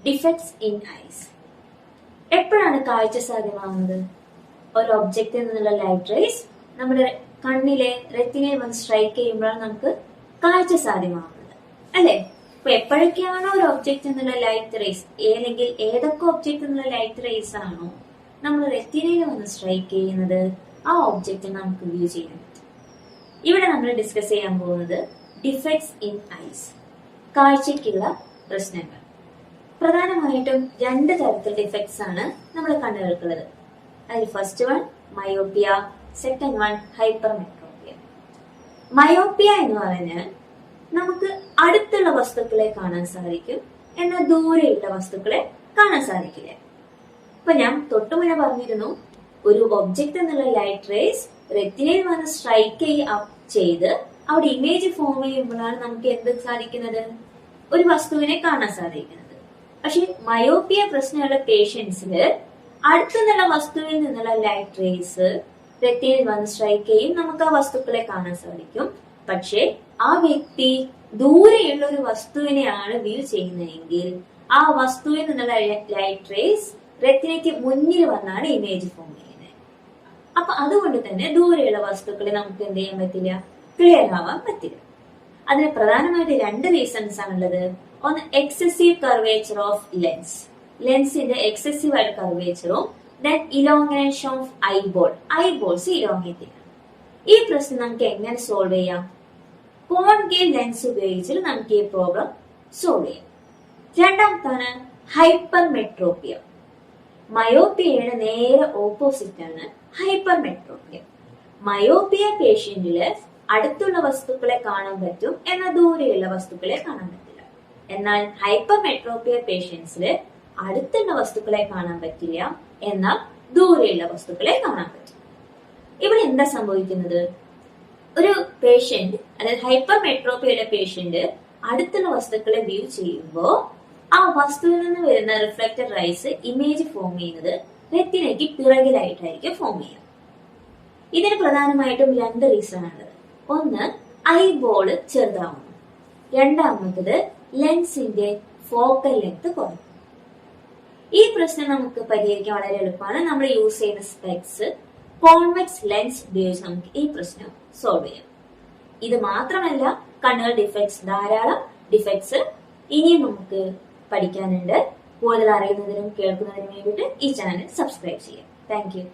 Defects in ice. എപ്പോഴാണ് കാഴ്ച സാധ്യമാകുന്നത്? ഒരു ഒബ്ജക്റ്റിൽ നിന്നുള്ള ലൈറ്റ് റേസ് നമ്മുടെ കണ്ണിലെ റെറ്റിനയിൽ വന്ന് സ്ട്രൈക്ക് ചെയ്യുമ്പോഴാണ് നമുക്ക് കാഴ്ച സാധ്യമാകുന്നത്, അല്ലെ? അപ്പൊ എപ്പോഴൊക്കെയാണോ ഒരു ഒബ്ജക്റ്റിൽ നിന്നുള്ള ലൈറ്റ് റേസ്, അല്ലെങ്കിൽ ഏതൊക്കെ ഒബ്ജക്റ്റിൽ നിന്നുള്ള ലൈറ്റ് റേസ് ആണോ നമ്മൾ റെറ്റിനയിൽ വന്ന് സ്ട്രൈക്ക് ചെയ്യുന്നത്, ആ ഒബ്ജക്റ്റ് നമുക്ക് വ്യൂ ചെയ്യാൻ പറ്റും. ഇവിടെ നമ്മൾ ഡിസ്കസ് ചെയ്യാൻ പോകുന്നത് ഡിഫക്ട്സ് ഇൻ ഐസ്, കാഴ്ചയ്ക്കുള്ള പ്രശ്നങ്ങൾ. പ്രധാനമായിട്ടും രണ്ട് തരത്തിൽ ഡിഫക്ട്സ് ആണ് നമ്മുടെ കണ്ണുകൾക്കുള്ളത്. അതിൽ first one myopia, second one hypermetropia. Myopia എന്ന് പറഞ്ഞാൽ നമുക്ക് അടുത്തുള്ള വസ്തുക്കളെ കാണാൻ സാധിക്കും, എന്നാൽ ദൂരെയുള്ള വസ്തുക്കളെ കാണാൻ സാധിക്കില്ല. ഇപ്പൊ ഞാൻ തൊട്ടുമുന്നേ പറഞ്ഞിരുന്നു, ഒരു ഒബ്ജക്റ്റ് എന്നുള്ള ലൈറ്റ് റേസ് റെറ്റിനയിൽ വന്ന് സ്ട്രൈക്ക് ചെയ്ത് അവിടെ ഇമേജ് ഫോം ചെയ്യുമ്പോഴാണ് നമുക്ക് എന്ത് സാധിക്കുന്നത്, ഒരു വസ്തുവിനെ കാണാൻ സാധിക്കുന്നത്. പക്ഷെ മയോപ്പിയ പ്രശ്നമുള്ള പേഷ്യൻസിന് അടുത്തുനിന്നുള്ള വസ്തുവിൽ നിന്നുള്ള ലൈറ്റ് റേസ് റെറ്റിനയിൽ വന്ന് സ്ട്രൈക്ക് ചെയ്യും, നമുക്ക് ആ വസ്തുക്കളെ കാണാൻ സാധിക്കും. പക്ഷെ ആ വ്യക്തി ദൂരെയുള്ള ഒരു വസ്തുവിനെയാണ് വ്യൂ ചെയ്യുന്നതെങ്കിൽ ആ വസ്തുവിൽ നിന്നുള്ള ലൈറ്റ് റേസ് റെറ്റിനയ്ക്ക് മുന്നിൽ വന്നാണ് ഇമേജ് ഫോം ചെയ്യുന്നത്. അപ്പൊ അതുകൊണ്ട് തന്നെ ദൂരെയുള്ള വസ്തുക്കളെ നമുക്ക് എന്ത് ചെയ്യാൻ പറ്റില്ല, ക്ലിയർ ആവാൻ പറ്റില്ല. അതിന് പ്രധാനമായിട്ട് രണ്ട് റീസൺസ് ആണുള്ളത്. ഒന്ന് എക്സസീവ് കർവേച്ചർ ഓഫ് ലെൻസ്, ലെൻസിന്റെ എക്സസീവ് ആയിട്ട് കർവേച്ചറും, then elongation of eyeballs elongate ചെയ്യാം. ഈ പ്രശ്നം നമുക്ക് എങ്ങനെ സോൾവ് ചെയ്യാം? കോൺകേവ് ലെൻസ് ഉപയോഗിച്ച് നമുക്ക് ഈ പ്രോബ്ലം സോൾവ് ചെയ്യാം. രണ്ടാമത്താണ് ഹൈപ്പർമെട്രോപ്പിയ. മയോപ്പിയയുടെ നേരെ ഓപ്പോസിറ്റ് ആണ് ഹൈപ്പർമെട്രോപ്പിയ. മയോപ്പിയ പേഷ്യന്റില് അടുത്തുള്ള വസ്തുക്കളെ കാണാൻ പറ്റും, എന്നാൽ ദൂരെയുള്ള വസ്തുക്കളെ കാണാൻ പറ്റില്ല. എന്നാൽ ഹൈപ്പർമെട്രോപ്പിയ പേഷ്യൻസില് അടുത്തുള്ള വസ്തുക്കളെ കാണാൻ പറ്റില്ല, എന്നാൽ ദൂരെയുള്ള വസ്തുക്കളെ കാണാൻ പറ്റും. ഇവിടെ എന്താ സംഭവിക്കുന്നത്? ഒരു പേഷ്യന്റ്, അതായത് ഹൈപ്പർമെട്രോപ്പിയയുടെ പേഷ്യന്റ് അടുത്തുള്ള വസ്തുക്കളെ വ്യൂ ചെയ്യുമ്പോൾ ആ വസ്തുവിൽ നിന്ന് വരുന്ന റിഫ്ലക്റ്റഡ് റൈസ് ഇമേജ് ഫോം ചെയ്യുന്നത് റെറ്റിനയ്ക്ക് പിറകിലായിട്ടായിരിക്കും ഫോം ചെയ്യുക. ഇതിന് പ്രധാനമായിട്ടും രണ്ട് റീസൺ ആണുള്ളത്. ഒന്ന്, ഐബോള് ചെറുതാവുന്നു. രണ്ടാമത്തത്, ലെൻസിന്റെ ഫോക്കൽ ലെങ്ത് കുറയും. ഈ പ്രശ്നം നമുക്ക് പരിഹരിക്കാൻ വളരെ എളുപ്പമാണ്. നമ്മൾ യൂസ് ചെയ്യുന്ന സ്പെക്സ്, കോൺവെക്സ് ലെൻസ് ഉപയോഗിച്ച് നമുക്ക് ഈ പ്രശ്നം സോൾവ് ചെയ്യാം. ഇത് മാത്രമല്ല, കണ്ണുകൾ ഡിഫക്ട്സ്, ധാരാളം ഡിഫക്ട്സ് ഇനിയും നമുക്ക് പഠിക്കാനുണ്ട്. കൂടുതൽ അറിയുന്നതിനും കേൾക്കുന്നതിനും വേണ്ടിയിട്ട് ഈ ചാനൽ സബ്സ്ക്രൈബ് ചെയ്യാം. Thank you.